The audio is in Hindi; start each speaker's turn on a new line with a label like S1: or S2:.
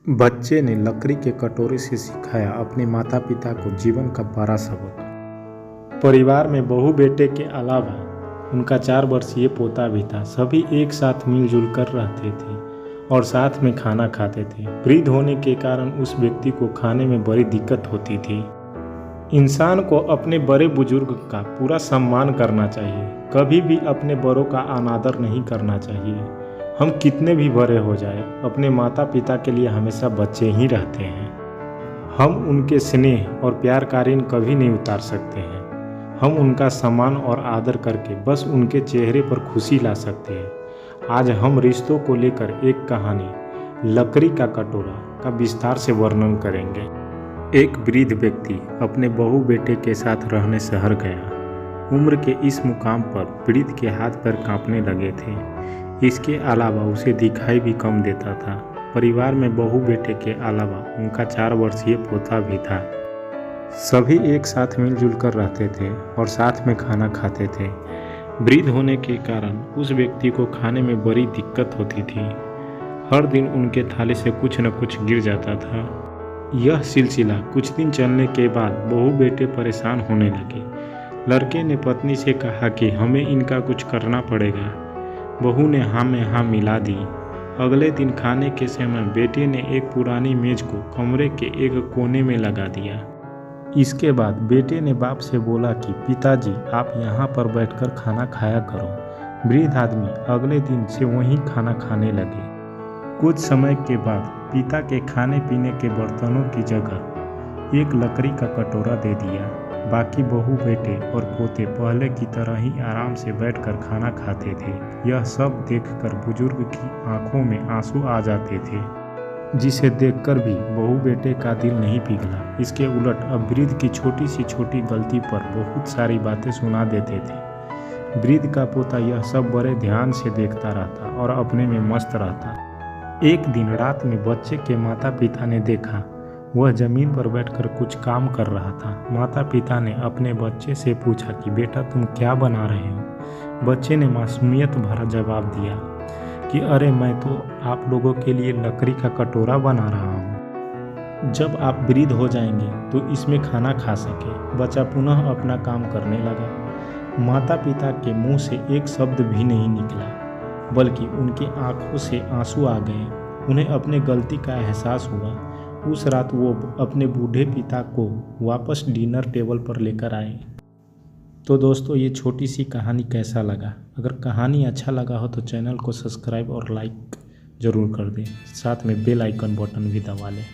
S1: बच्चे ने लकड़ी के कटोरे से सिखाया अपने माता पिता को जीवन का बड़ा सबक। परिवार में बहू बेटे के अलावा उनका 4 वर्षीय पोता भी था। सभी एक साथ मिलजुल कर रहते थे और साथ में खाना खाते थे। वृद्ध होने के कारण उस व्यक्ति को खाने में बड़ी दिक्कत होती थी। इंसान को अपने बड़े बुजुर्ग का पूरा सम्मान करना चाहिए। कभी भी अपने बड़ों का अनादर नहीं करना चाहिए। हम कितने भी बड़े हो जाए, अपने माता पिता के लिए हमेशा बच्चे ही रहते हैं। हम उनके स्नेह और प्यार का ऋण कभी नहीं उतार सकते हैं। हम उनका सम्मान और आदर करके बस उनके चेहरे पर खुशी ला सकते हैं। आज हम रिश्तों को लेकर एक कहानी लकड़ी का कटोरा का विस्तार से वर्णन करेंगे। एक वृद्ध व्यक्ति अपने बहू बेटे के साथ रहने शहर गया। उम्र के इस मुकाम पर वृद्ध के हाथ पैर कांपने लगे थे। इसके अलावा उसे दिखाई भी कम देता था। परिवार में बहू बेटे के अलावा उनका 4 वर्षीय पोता भी था। सभी एक साथ मिलजुल कर रहते थे और साथ में खाना खाते थे। वृद्ध होने के कारण उस व्यक्ति को खाने में बड़ी दिक्कत होती थी। हर दिन उनके थाली से कुछ न कुछ गिर जाता था। यह सिलसिला कुछ दिन चलने के बाद बहू बेटे परेशान होने लगे। लड़के ने पत्नी से कहा कि हमें इनका कुछ करना पड़ेगा। बहू ने हाँ में हाँ मिला दी। अगले दिन खाने के समय बेटे ने एक पुरानी मेज को कमरे के एक कोने में लगा दिया। इसके बाद बेटे ने बाप से बोला कि पिताजी, आप यहाँ पर बैठकर खाना खाया करो। वृद्ध आदमी अगले दिन से वहीं खाना खाने लगे। कुछ समय के बाद पिता के खाने पीने के बर्तनों की जगह एक लकड़ी का कटोरा दे दिया। बाकी बहू बेटे और पोते पहले की तरह ही आराम से बैठकर खाना खाते थे। यह सब देखकर बुजुर्ग की आंखों में आंसू आ जाते थे, जिसे देखकर भी बहू बेटे का दिल नहीं पिघला। इसके उलट अब वृद्ध की छोटी सी छोटी गलती पर बहुत सारी बातें सुना देते थे। वृद्ध का पोता यह सब बड़े ध्यान से देखता रहता और अपने में मस्त रहता। एक दिन रात में बच्चे के माता पिता ने देखा वह जमीन पर बैठकर कुछ काम कर रहा था। माता पिता ने अपने बच्चे से पूछा कि बेटा, तुम क्या बना रहे हो? बच्चे ने मासूमियत भरा जवाब दिया कि अरे, मैं तो आप लोगों के लिए लकड़ी का कटोरा बना रहा हूँ। जब आप वृद्ध हो जाएंगे तो इसमें खाना खा सके। बच्चा पुनः अपना काम करने लगा। माता पिता के मुंह से एक शब्द भी नहीं निकला, बल्कि उनकी आंखों से आंसू आ गए। उन्हें अपने गलती का एहसास हुआ। उस रात वो अपने बूढ़े पिता को वापस डिनर टेबल पर लेकर आए। तो दोस्तों, ये छोटी सी कहानी कैसा लगा? अगर कहानी अच्छा लगा हो तो चैनल को सब्सक्राइब और लाइक ज़रूर कर दें। साथ में बेल आइकन बटन भी दबा लें।